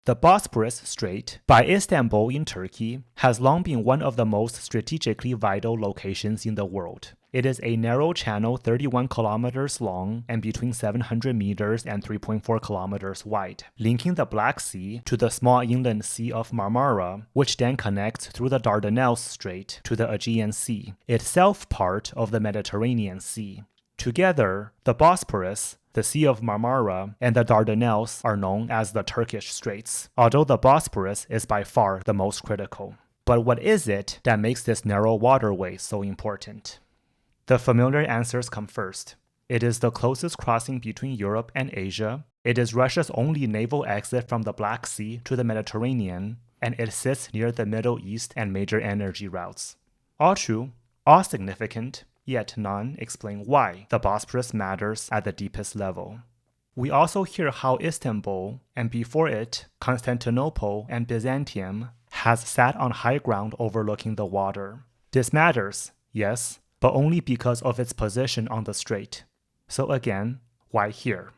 The Bosporus Strait, by Istanbul in Turkey, has long been one of the most strategically vital locations in the world. It is a narrow channel 31 kilometers long and between 700 meters and 3.4 kilometers wide, linking the Black Sea to the small inland Sea of Marmara, which then connects through the Dardanelles Strait to the Aegean Sea, itself part of the Mediterranean Sea. Together, the Bosporus, the Sea of Marmara, and the Dardanelles are known as the Turkish Straits, although the Bosporus is by far the most critical. But what is it that makes this narrow waterway so important? The familiar answers come first. It is the closest crossing between Europe and Asia, it is Russia's only naval exit from the Black Sea to the Mediterranean, and it sits near the Middle East and major energy routes. All true, all significant, yet none explain why the Bosporus matters at the deepest level. We also hear how Istanbul, and before it, Constantinople and Byzantium, has sat on high ground overlooking the water. This matters, yes, but only because of its position on the strait. So again, why here?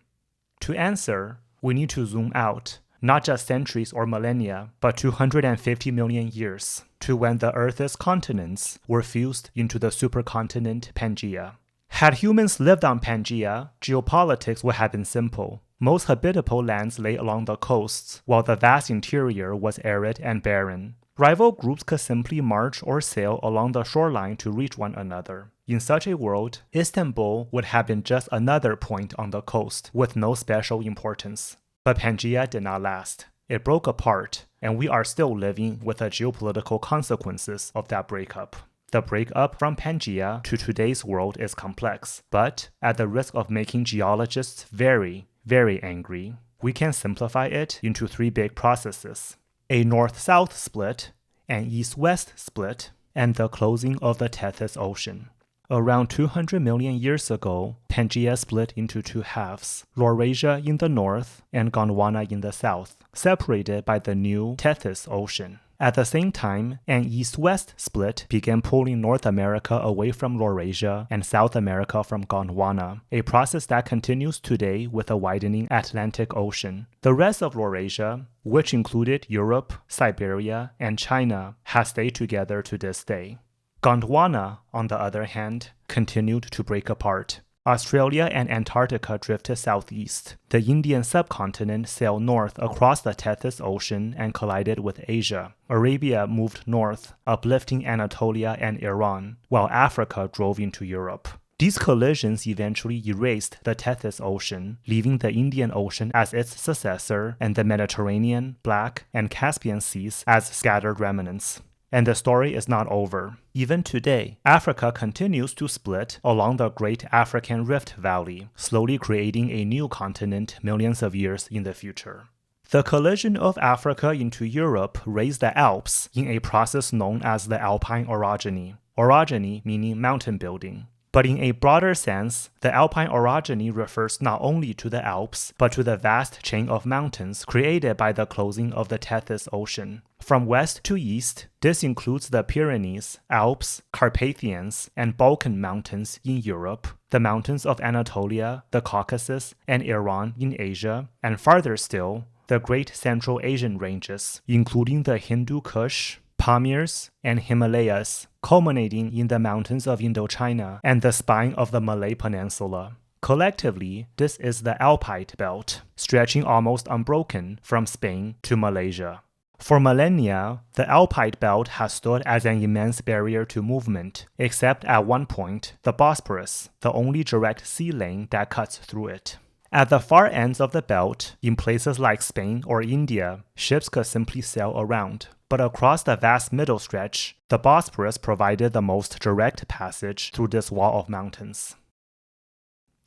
To answer, we need to zoom out, not just centuries or millennia, but 250 million years, to when the Earth's continents were fused into the supercontinent Pangaea. Had humans lived on Pangaea, geopolitics would have been simple. Most habitable lands lay along the coasts, while the vast interior was arid and barren. Rival groups could simply march or sail along the shoreline to reach one another. In such a world, Istanbul would have been just another point on the coast, with no special importance. But Pangaea did not last. It broke apart, and we are still living with the geopolitical consequences of that breakup. The breakup from Pangaea to today's world is complex, but at the risk of making geologists very, very angry, we can simplify it into three big processes: a north-south split, an east-west split, and the closing of the Tethys Ocean. Around 200 million years ago, Pangaea split into two halves, Laurasia in the north and Gondwana in the south, separated by the new Tethys Ocean. At the same time, an east-west split began pulling North America away from Laurasia and South America from Gondwana, a process that continues today with the widening Atlantic Ocean. The rest of Laurasia, which included Europe, Siberia, and China, has stayed together to this day. Gondwana, on the other hand, continued to break apart. Australia and Antarctica drifted southeast. The Indian subcontinent sailed north across the Tethys Ocean and collided with Asia. Arabia moved north, uplifting Anatolia and Iran, while Africa drove into Europe. These collisions eventually erased the Tethys Ocean, leaving the Indian Ocean as its successor and the Mediterranean, Black, and Caspian Seas as scattered remnants. And the story is not over. Even today, Africa continues to split along the Great African Rift Valley, slowly creating a new continent millions of years in the future. The collision of Africa into Europe raised the Alps in a process known as the Alpine orogeny. Orogeny meaning mountain building. But in a broader sense, the Alpine orogeny refers not only to the Alps, but to the vast chain of mountains created by the closing of the Tethys Ocean. From west to east, this includes the Pyrenees, Alps, Carpathians, and Balkan Mountains in Europe, the mountains of Anatolia, the Caucasus, and Iran in Asia, and farther still, the Great Central Asian ranges, including the Hindu Kush, Pamirs, and Himalayas, culminating in the mountains of Indochina and the spine of the Malay Peninsula. Collectively, this is the Alpide Belt, stretching almost unbroken from Spain to Malaysia. For millennia, the Alpide Belt has stood as an immense barrier to movement, except at one point, the Bosporus, the only direct sea lane that cuts through it. At the far ends of the belt, in places like Spain or India, ships could simply sail around. But across the vast middle stretch, the Bosporus provided the most direct passage through this wall of mountains.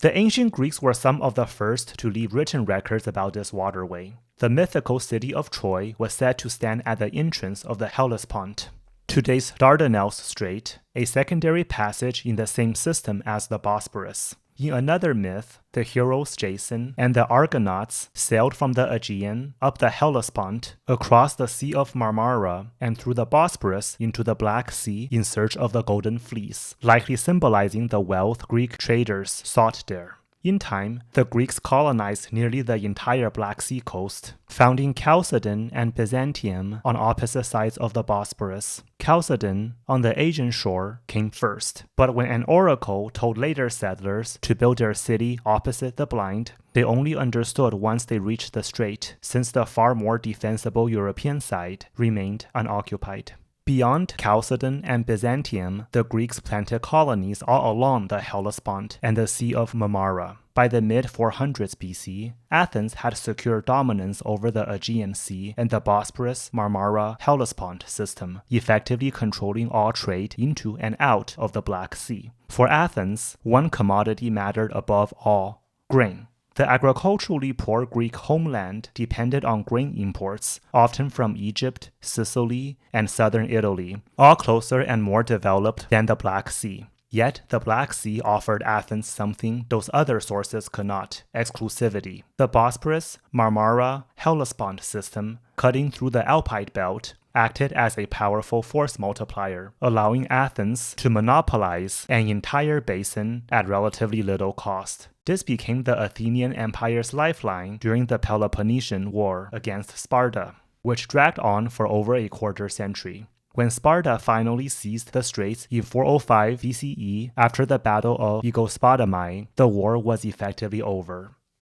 The ancient Greeks were some of the first to leave written records about this waterway. The mythical city of Troy was said to stand at the entrance of the Hellespont. Today's Dardanelles Strait, a secondary passage in the same system as the Bosporus. In another myth, the heroes Jason and the Argonauts sailed from the Aegean up the Hellespont, across the Sea of Marmara, and through the Bosporus into the Black Sea in search of the Golden Fleece, likely symbolizing the wealth Greek traders sought there. In time, the Greeks colonized nearly the entire Black Sea coast, founding Chalcedon and Byzantium on opposite sides of the Bosporus. Chalcedon, on the Asian shore, came first, but when an oracle told later settlers to build their city opposite the blind, they only understood once they reached the strait, since the far more defensible European side remained unoccupied. Beyond Chalcedon and Byzantium, the Greeks planted colonies all along the Hellespont and the Sea of Marmara. By the mid-400s BC, Athens had secured dominance over the Aegean Sea and the Bosporus-Marmara-Hellespont system, effectively controlling all trade into and out of the Black Sea. For Athens, one commodity mattered above all: grain. The agriculturally poor Greek homeland depended on grain imports, often from Egypt, Sicily, and southern Italy, all closer and more developed than the Black Sea. Yet the Black Sea offered Athens something those other sources could not: exclusivity. The Bosporus, Marmara, Hellespont system, cutting through the Alpine belt, acted as a powerful force multiplier, allowing Athens to monopolize an entire basin at relatively little cost. This became the Athenian Empire's lifeline during the Peloponnesian War against Sparta, which dragged on for over a quarter century. When Sparta finally seized the straits in 405 BCE after the Battle of Aegospotami, the war was effectively over.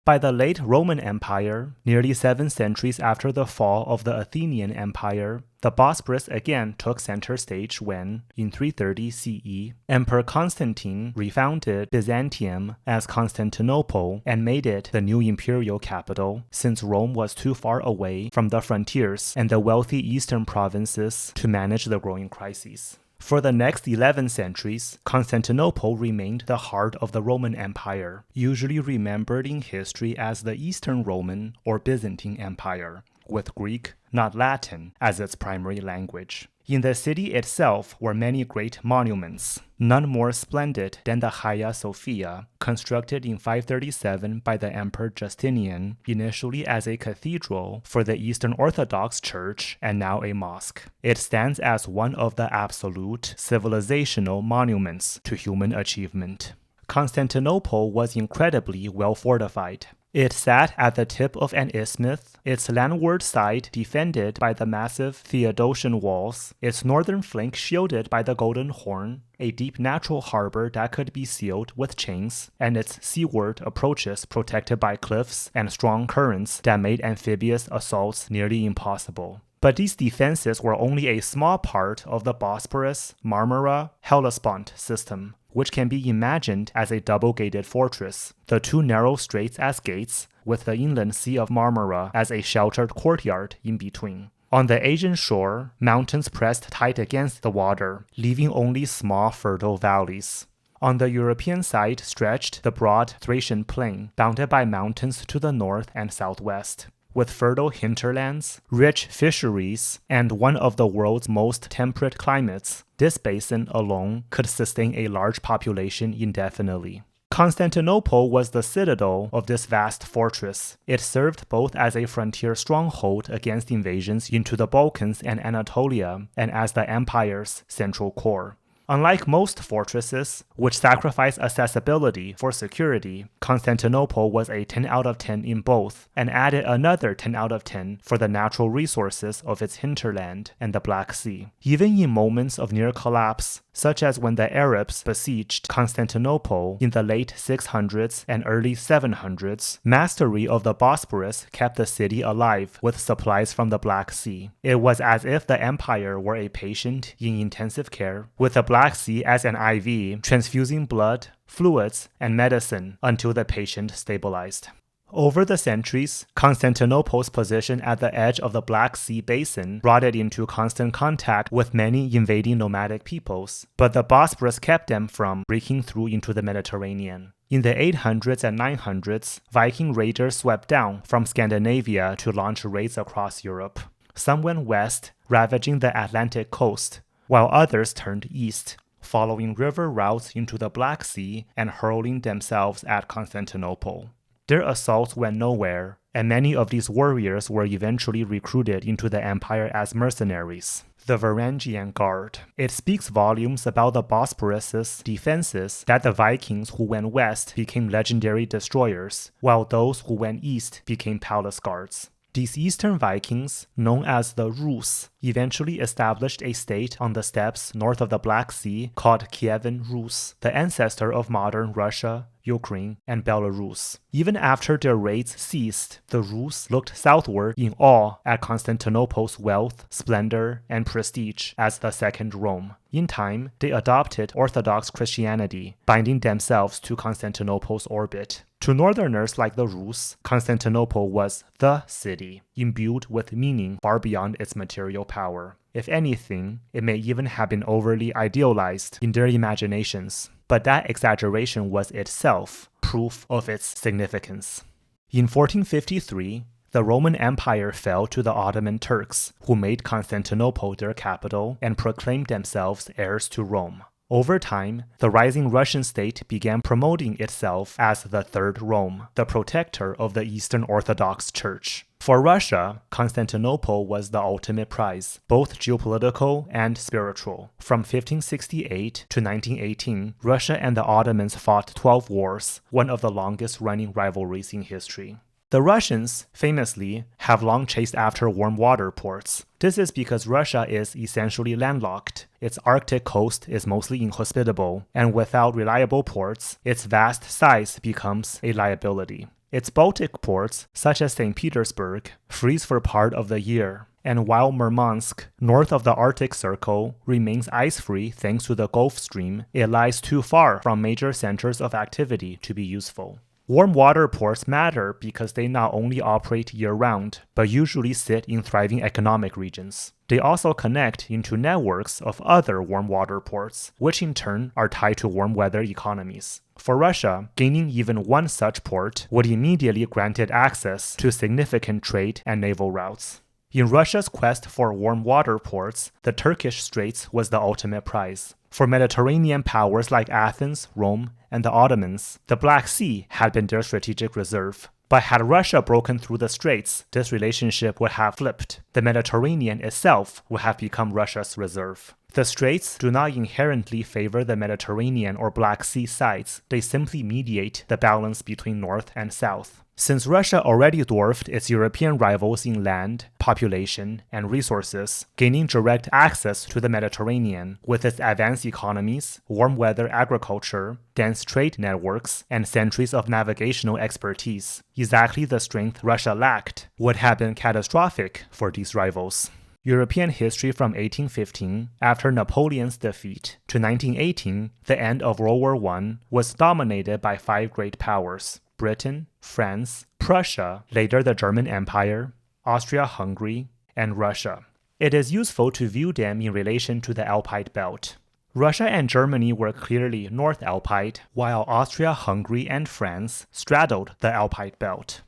By the late Roman Empire, nearly 7 centuries after the fall of the Athenian Empire, the Bosporus again took center stage when, in 330 CE, Emperor Constantine refounded Byzantium as Constantinople and made it the new imperial capital, since Rome was too far away from the frontiers and the wealthy eastern provinces to manage the growing crises. For the next 11 centuries, Constantinople remained the heart of the Roman Empire, usually remembered in history as the Eastern Roman or Byzantine Empire, with Greek, not Latin, as its primary language. In the city itself were many great monuments, none more splendid than the Hagia Sophia, constructed in 537 by the Emperor Justinian, initially as a cathedral for the Eastern Orthodox Church and now a mosque. It stands as one of the absolute civilizational monuments to human achievement. Constantinople was incredibly well fortified. It sat at the tip of an isthmus, its landward side defended by the massive Theodosian walls, its northern flank shielded by the Golden Horn, a deep natural harbor that could be sealed with chains, and its seaward approaches protected by cliffs and strong currents that made amphibious assaults nearly impossible. But these defenses were only a small part of the Bosporus, Marmara, Hellespont system, which can be imagined as a double-gated fortress, the 2 narrow straits as gates, with the inland Sea of Marmara as a sheltered courtyard in between. On the Asian shore, mountains pressed tight against the water, leaving only small fertile valleys. On the European side stretched the broad Thracian plain, bounded by mountains to the north and southwest. With fertile hinterlands, rich fisheries, and one of the world's most temperate climates, this basin alone could sustain a large population indefinitely. Constantinople was the citadel of this vast fortress. It served both as a frontier stronghold against invasions into the Balkans and Anatolia, and as the empire's central core. Unlike most fortresses, which sacrifice accessibility for security, Constantinople was a 10 out of 10 in both, and added another 10 out of 10 for the natural resources of its hinterland and the Black Sea. Even in moments of near collapse, such as when the Arabs besieged Constantinople in the late 600s and early 700s, mastery of the Bosporus kept the city alive with supplies from the Black Sea. It was as if the empire were a patient in intensive care, with the Black Sea as an IV, transfusing blood, fluids, and medicine until the patient stabilized. Over the centuries, Constantinople's position at the edge of the Black Sea basin brought it into constant contact with many invading nomadic peoples, but the Bosporus kept them from breaking through into the Mediterranean. In the 800s and 900s, Viking raiders swept down from Scandinavia to launch raids across Europe. Some went west, ravaging the Atlantic coast, while others turned east, following river routes into the Black Sea and hurling themselves at Constantinople. Their assaults went nowhere, and many of these warriors were eventually recruited into the empire as mercenaries. The Varangian Guard. It speaks volumes about the Bosporus' defenses that the Vikings who went west became legendary destroyers, while those who went east became palace guards. These Eastern Vikings, known as the Rus, eventually established a state on the steppes north of the Black Sea called Kievan Rus, the ancestor of modern Russia, Ukraine, and Belarus. Even after their raids ceased, the Rus looked southward in awe at Constantinople's wealth, splendor, and prestige as the Second Rome. In time, they adopted Orthodox Christianity, binding themselves to Constantinople's orbit. To northerners like the Rus, Constantinople was the city, imbued with meaning far beyond its material power. If anything, it may even have been overly idealized in their imaginations, but that exaggeration was itself proof of its significance. In 1453, the Roman Empire fell to the Ottoman Turks, who made Constantinople their capital and proclaimed themselves heirs to Rome. Over time, the rising Russian state began promoting itself as the Third Rome, the protector of the Eastern Orthodox Church. For Russia, Constantinople was the ultimate prize, both geopolitical and spiritual. From 1568 to 1918, Russia and the Ottomans fought 12 wars, one of the longest-running rivalries in history. The Russians, famously, have long chased after warm water ports. This is because Russia is essentially landlocked. Its Arctic coast is mostly inhospitable, and without reliable ports, its vast size becomes a liability. Its Baltic ports, such as St. Petersburg, freeze for part of the year. And while Murmansk, north of the Arctic Circle, remains ice-free thanks to the Gulf Stream, it lies too far from major centers of activity to be useful. Warm water ports matter because they not only operate year-round, but usually sit in thriving economic regions. They also connect into networks of other warm water ports, which in turn are tied to warm weather economies. For Russia, gaining even one such port would immediately grant it access to significant trade and naval routes. In Russia's quest for warm water ports, the Turkish Straits was the ultimate prize. For Mediterranean powers like Athens, Rome, and the Ottomans, the Black Sea had been their strategic reserve. But had Russia broken through the straits, this relationship would have flipped. The Mediterranean itself would have become Russia's reserve. The straits do not inherently favor the Mediterranean or Black Sea sides, they simply mediate the balance between north and south. Since Russia already dwarfed its European rivals in land, population, and resources, gaining direct access to the Mediterranean with its advanced economies, warm weather agriculture, dense trade networks, and centuries of navigational expertise, exactly the strength Russia lacked, would have been catastrophic for these rivals. European history from 1815, after Napoleon's defeat, to 1918, the end of World War I, was dominated by 5 great powers: Britain, France, Prussia, later the German Empire, Austria-Hungary, and Russia. It is useful to view them in relation to the Alpide belt. Russia and Germany were clearly North Alpide, while Austria-Hungary and France straddled the Alpide belt.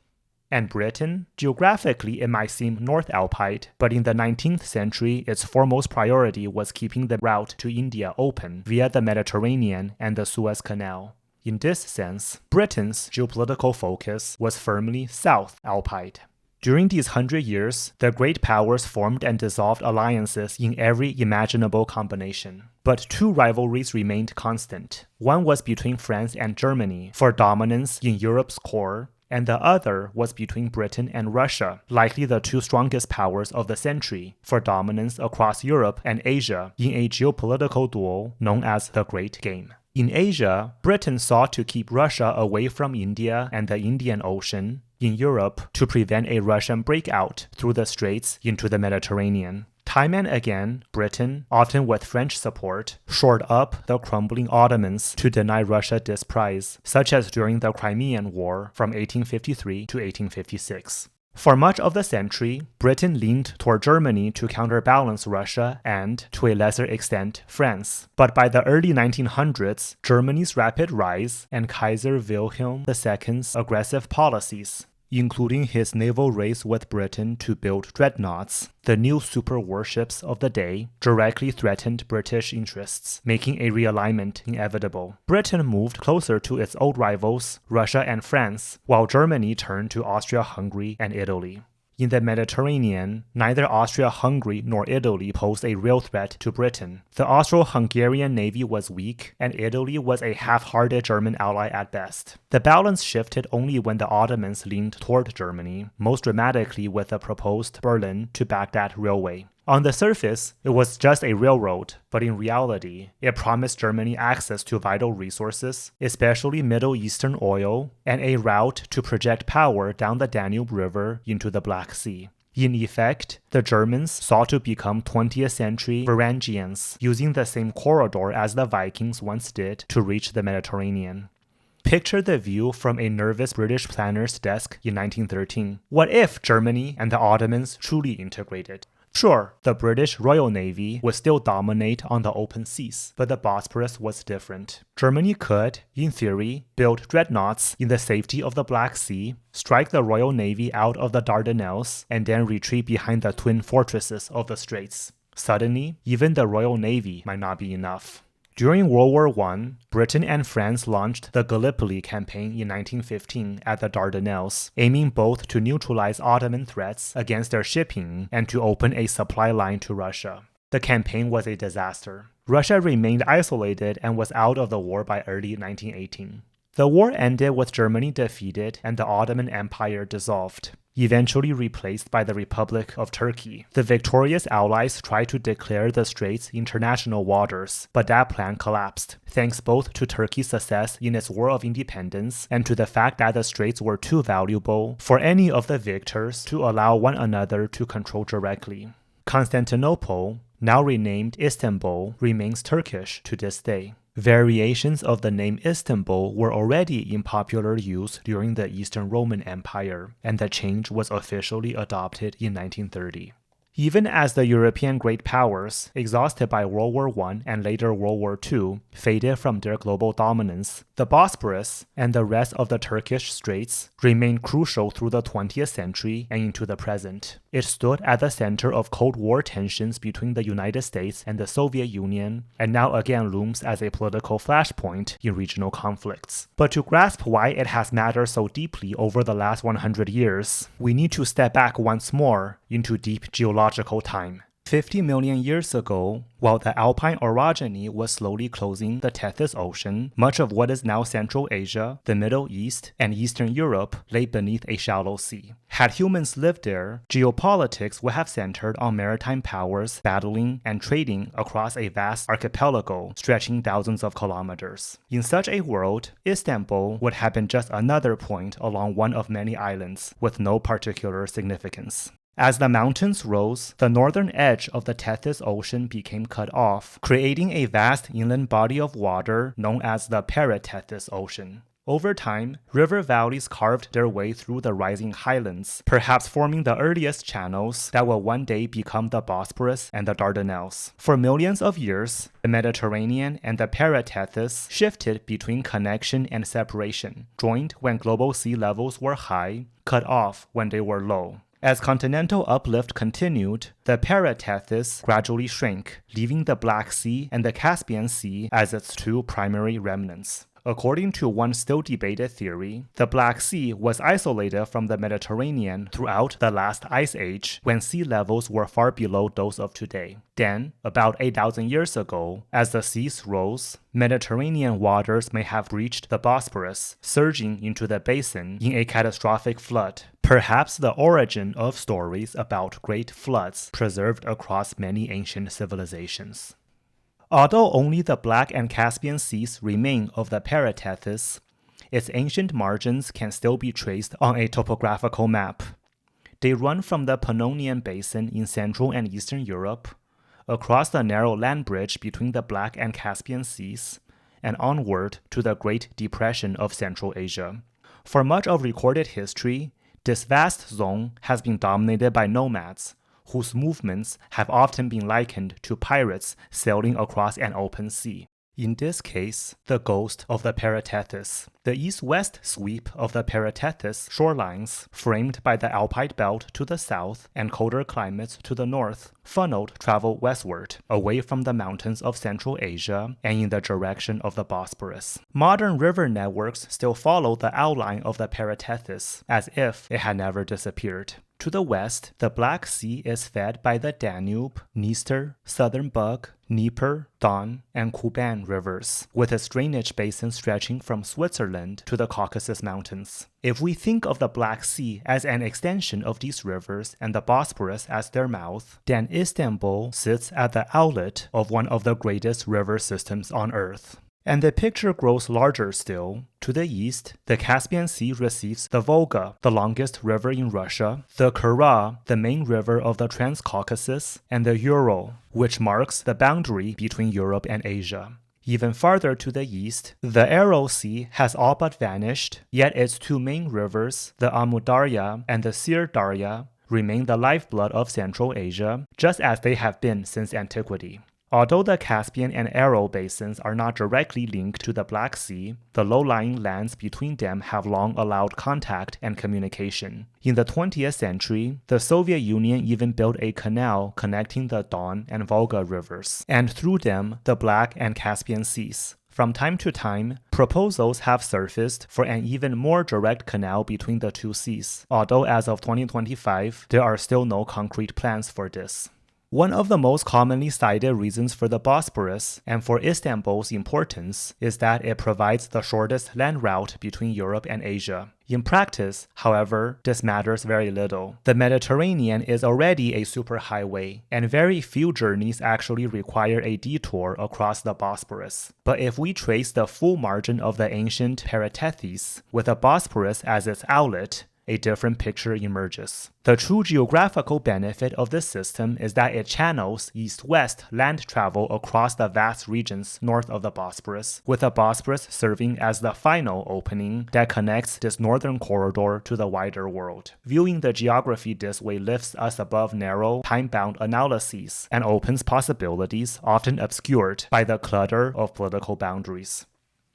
And Britain, geographically it might seem North Alpide, but in the 19th century its foremost priority was keeping the route to India open via the Mediterranean and the Suez Canal. In this sense, Britain's geopolitical focus was firmly South Alpide. During these 100 years, the great powers formed and dissolved alliances in every imaginable combination. But 2 rivalries remained constant. One was between France and Germany for dominance in Europe's core, and the other was between Britain and Russia, likely the 2 strongest powers of the century, for dominance across Europe and Asia in a geopolitical duel known as the Great Game. In Asia, Britain sought to keep Russia away from India and the Indian Ocean, in Europe to prevent a Russian breakout through the straits into the Mediterranean. Time and again, Britain, often with French support, shored up the crumbling Ottomans to deny Russia this prize, such as during the Crimean War from 1853 to 1856. For much of the century, Britain leaned toward Germany to counterbalance Russia and, to a lesser extent, France. But by the early 1900s, Germany's rapid rise and Kaiser Wilhelm II's aggressive policies including his naval race with Britain to build dreadnoughts, the new super warships of the day, directly threatened British interests, making a realignment inevitable. Britain moved closer to its old rivals, Russia and France, while Germany turned to Austria-Hungary and Italy. In the Mediterranean, neither Austria-Hungary nor Italy posed a real threat to Britain. The Austro-Hungarian navy was weak, and Italy was a half-hearted German ally at best. The balance shifted only when the Ottomans leaned toward Germany, most dramatically with the proposed Berlin to Baghdad railway. On the surface, it was just a railroad, but in reality, it promised Germany access to vital resources, especially Middle Eastern oil, and a route to project power down the Danube River into the Black Sea. In effect, the Germans sought to become 20th century Varangians, using the same corridor as the Vikings once did to reach the Mediterranean. Picture the view from a nervous British planner's desk in 1913. What if Germany and the Ottomans truly integrated? Sure, the British Royal Navy would still dominate on the open seas, but the Bosporus was different. Germany could, in theory, build dreadnoughts in the safety of the Black Sea, strike the Royal Navy out of the Dardanelles, and then retreat behind the twin fortresses of the Straits. Suddenly, even the Royal Navy might not be enough. During World War I, Britain and France launched the Gallipoli campaign in 1915 at the Dardanelles, aiming both to neutralize Ottoman threats against their shipping and to open a supply line to Russia. The campaign was a disaster. Russia remained isolated and was out of the war by early 1918. The war ended with Germany defeated and the Ottoman Empire dissolved, eventually replaced by the Republic of Turkey. The victorious Allies tried to declare the Straits international waters, but that plan collapsed, thanks both to Turkey's success in its War of Independence and to the fact that the Straits were too valuable for any of the victors to allow one another to control directly. Constantinople, now renamed Istanbul, remains Turkish to this day. Variations of the name Istanbul were already in popular use during the Eastern Roman Empire, and the change was officially adopted in 1930. Even as the European great powers, exhausted by World War I and later World War II, faded from their global dominance, the Bosporus and the rest of the Turkish Straits remained crucial through the 20th century and into the present. It stood at the center of Cold War tensions between the United States and the Soviet Union, and now again looms as a political flashpoint in regional conflicts. But to grasp why it has mattered so deeply over the last 100 years, we need to step back once more into deep geological time. 50 million years ago, while the Alpine orogeny was slowly closing the Tethys Ocean, much of what is now Central Asia, the Middle East, and Eastern Europe lay beneath a shallow sea. Had humans lived there, geopolitics would have centered on maritime powers battling and trading across a vast archipelago stretching thousands of kilometers. In such a world, Istanbul would have been just another point along one of many islands with no particular significance. As the mountains rose, the northern edge of the Tethys Ocean became cut off, creating a vast inland body of water known as the Paratethys Ocean. Over time, river valleys carved their way through the rising highlands, perhaps forming the earliest channels that will one day become the Bosporus and the Dardanelles. For millions of years, the Mediterranean and the Paratethys shifted between connection and separation, joined when global sea levels were high, cut off when they were low. As continental uplift continued, the Paratethys gradually shrank, leaving the Black Sea and the Caspian Sea as its two primary remnants. According to one still debated theory, the Black Sea was isolated from the Mediterranean throughout the last ice age when sea levels were far below those of today. Then, about 8,000 years ago, as the seas rose, Mediterranean waters may have breached the Bosporus, surging into the basin in a catastrophic flood. Perhaps the origin of stories about great floods preserved across many ancient civilizations. Although only the Black and Caspian Seas remain of the Paratethys, its ancient margins can still be traced on a topographical map. They run from the Pannonian Basin in Central and Eastern Europe, across the narrow land bridge between the Black and Caspian Seas, and onward to the Great Depression of Central Asia. For much of recorded history, this vast zone has been dominated by nomads, whose movements have often been likened to pirates sailing across an open sea. In this case, the ghost of the Paratethys. The east-west sweep of the Paratethys shorelines, framed by the Alpine belt to the south and colder climates to the north, funneled travel westward, away from the mountains of Central Asia and in the direction of the Bosporus. Modern river networks still follow the outline of the Paratethys, as if it had never disappeared. To the west, the Black Sea is fed by the Danube, Dniester, Southern Bug, Dnieper, Don, and Kuban rivers, with its drainage basin stretching from Switzerland to the Caucasus Mountains. If we think of the Black Sea as an extension of these rivers and the Bosporus as their mouth, then Istanbul sits at the outlet of one of the greatest river systems on Earth. And the picture grows larger still. To the east, the Caspian Sea receives the Volga, the longest river in Russia, the Kura, the main river of the Transcaucasus, and the Ural, which marks the boundary between Europe and Asia. Even farther to the east, the Aral Sea has all but vanished, yet its two main rivers, the Amudarya and the Sir-Darya, remain the lifeblood of Central Asia, just as they have been since antiquity. Although the Caspian and Aral basins are not directly linked to the Black Sea, the low-lying lands between them have long allowed contact and communication. In the 20th century, the Soviet Union even built a canal connecting the Don and Volga rivers, and through them, the Black and Caspian Seas. From time to time, proposals have surfaced for an even more direct canal between the two seas, although as of 2025, there are still no concrete plans for this. One of the most commonly cited reasons for the Bosporus and for Istanbul's importance is that it provides the shortest land route between Europe and Asia. In practice, however, this matters very little. The Mediterranean is already a superhighway, and very few journeys actually require a detour across the Bosporus. But if we trace the full margin of the ancient Paratethys, with the Bosporus as its outlet, a different picture emerges. The true geographical benefit of this system is that it channels east-west land travel across the vast regions north of the Bosporus, with the Bosporus serving as the final opening that connects this northern corridor to the wider world. Viewing the geography this way lifts us above narrow, time-bound analyses and opens possibilities often obscured by the clutter of political boundaries.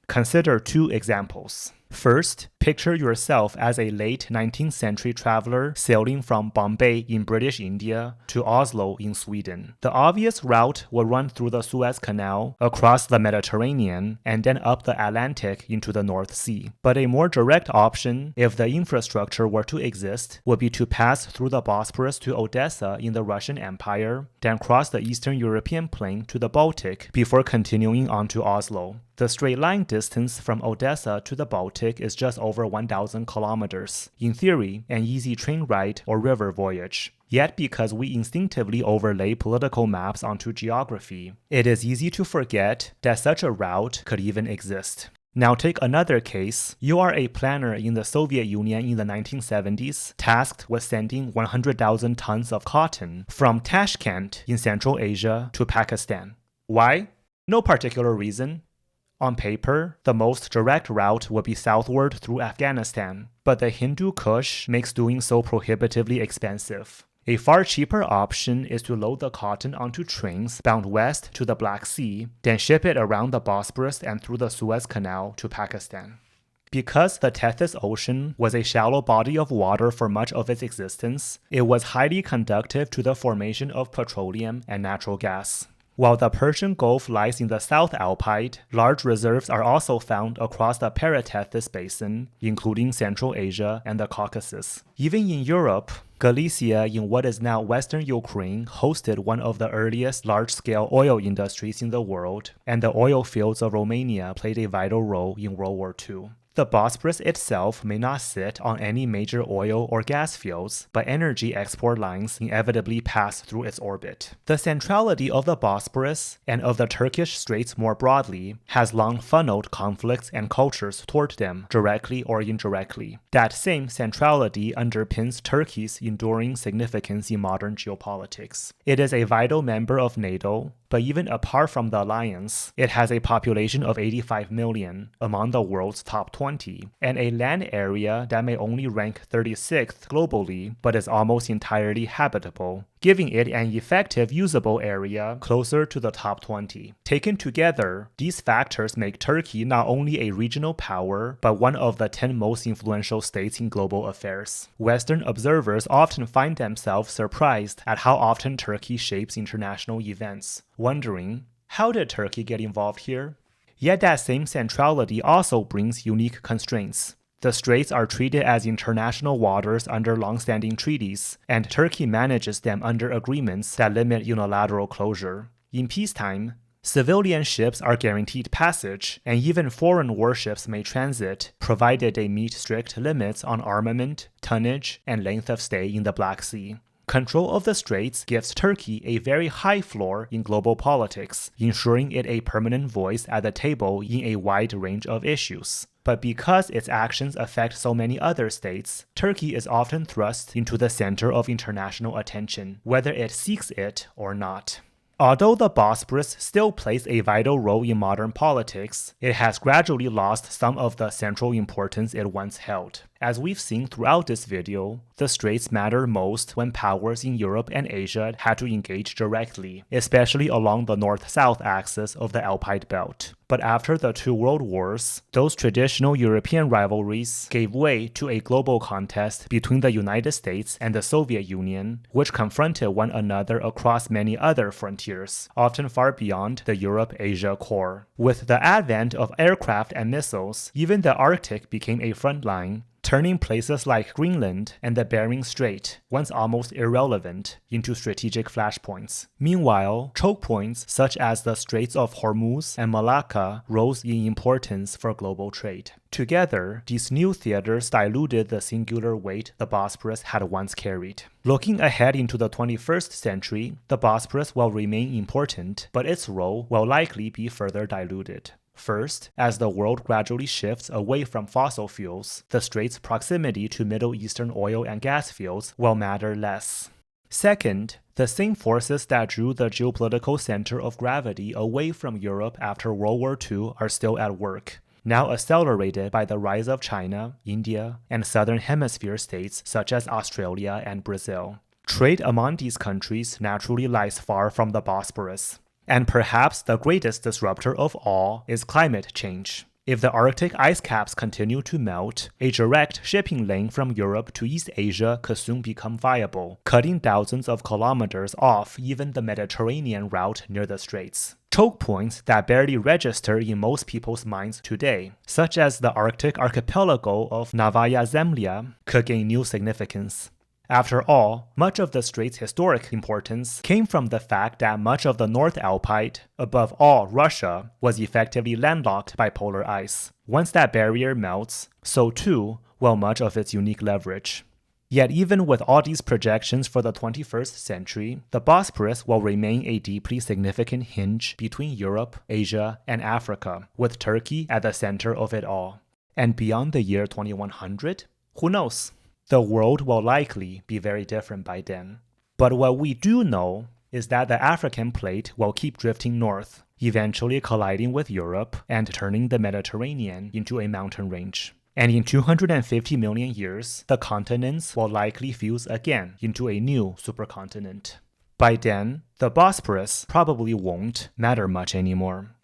Consider two examples. First, picture yourself as a late 19th century traveler sailing from Bombay in British India to Oslo in Sweden. The obvious route would run through the Suez Canal, across the Mediterranean, and then up the Atlantic into the North Sea. But a more direct option, if the infrastructure were to exist, would be to pass through the Bosporus to Odessa in the Russian Empire, then cross the Eastern European plain to the Baltic before continuing on to Oslo. The straight line distance from Odessa to the Baltic is just over 1,000 kilometers. In theory, an easy train ride or river voyage. Yet because we instinctively overlay political maps onto geography, it is easy to forget that such a route could even exist. Now take another case. You are a planner in the Soviet Union in the 1970s, tasked with sending 100,000 tons of cotton from Tashkent in Central Asia to Pakistan. Why? No particular reason. On paper, the most direct route would be southward through Afghanistan, but the Hindu Kush makes doing so prohibitively expensive. A far cheaper option is to load the cotton onto trains bound west to the Black Sea, then ship it around the Bosporus and through the Suez Canal to Pakistan. Because the Tethys Ocean was a shallow body of water for much of its existence, it was highly conducive to the formation of petroleum and natural gas. While the Persian Gulf lies in the South Alpine, large reserves are also found across the Paratethys Basin, including Central Asia and the Caucasus. Even in Europe, Galicia in what is now western Ukraine hosted one of the earliest large-scale oil industries in the world, and the oil fields of Romania played a vital role in World War II. The Bosporus itself may not sit on any major oil or gas fields, but energy export lines inevitably pass through its orbit. The centrality of the Bosporus, and of the Turkish Straits more broadly, has long funneled conflicts and cultures toward them, directly or indirectly. That same centrality underpins Turkey's enduring significance in modern geopolitics. It is a vital member of NATO, but even apart from the alliance, it has a population of 85 million, among the world's top 20, and a land area that may only rank 36th globally, but is almost entirely habitable, giving it an effective usable area closer to the top 20. Taken together, these factors make Turkey not only a regional power, but one of the 10 most influential states in global affairs. Western observers often find themselves surprised at how often Turkey shapes international events, wondering, how did Turkey get involved here? Yet that same centrality also brings unique constraints. The straits are treated as international waters under long-standing treaties, and Turkey manages them under agreements that limit unilateral closure. In peacetime, civilian ships are guaranteed passage, and even foreign warships may transit, provided they meet strict limits on armament, tonnage, and length of stay in the Black Sea. Control of the straits gives Turkey a very high floor in global politics, ensuring it a permanent voice at the table in a wide range of issues. But because its actions affect so many other states, Turkey is often thrust into the center of international attention, whether it seeks it or not. Although the Bosporus still plays a vital role in modern politics, it has gradually lost some of the central importance it once held. As we've seen throughout this video, the straits matter most when powers in Europe and Asia had to engage directly, especially along the north-south axis of the Alpide belt. But after the two world wars, those traditional European rivalries gave way to a global contest between the United States and the Soviet Union, which confronted one another across many other frontiers, often far beyond the Europe-Asia core. With the advent of aircraft and missiles, even the Arctic became a front line, turning places like Greenland and the Bering Strait, once almost irrelevant, into strategic flashpoints. Meanwhile, choke points such as the Straits of Hormuz and Malacca rose in importance for global trade. Together, these new theaters diluted the singular weight the Bosporus had once carried. Looking ahead into the 21st century, the Bosporus will remain important, but its role will likely be further diluted. First, as the world gradually shifts away from fossil fuels, the strait's proximity to Middle Eastern oil and gas fields will matter less. Second, the same forces that drew the geopolitical center of gravity away from Europe after World War II are still at work, now accelerated by the rise of China, India, and Southern Hemisphere states such as Australia and Brazil. Trade among these countries naturally lies far from the Bosporus. And perhaps the greatest disruptor of all is climate change. If the Arctic ice caps continue to melt, a direct shipping lane from Europe to East Asia could soon become viable, cutting thousands of kilometers off even the Mediterranean route near the straits. Choke points that barely register in most people's minds today, such as the Arctic archipelago of Novaya Zemlya, could gain new significance. After all, much of the strait's historic importance came from the fact that much of the North Alpide, above all Russia, was effectively landlocked by polar ice. Once that barrier melts, so too will much of its unique leverage. Yet even with all these projections for the 21st century, the Bosporus will remain a deeply significant hinge between Europe, Asia, and Africa, with Turkey at the center of it all. And beyond the year 2100? Who knows? The world will likely be very different by then. But what we do know is that the African plate will keep drifting north, eventually colliding with Europe and turning the Mediterranean into a mountain range. And in 250 million years, the continents will likely fuse again into a new supercontinent. By then, the Bosporus probably won't matter much anymore.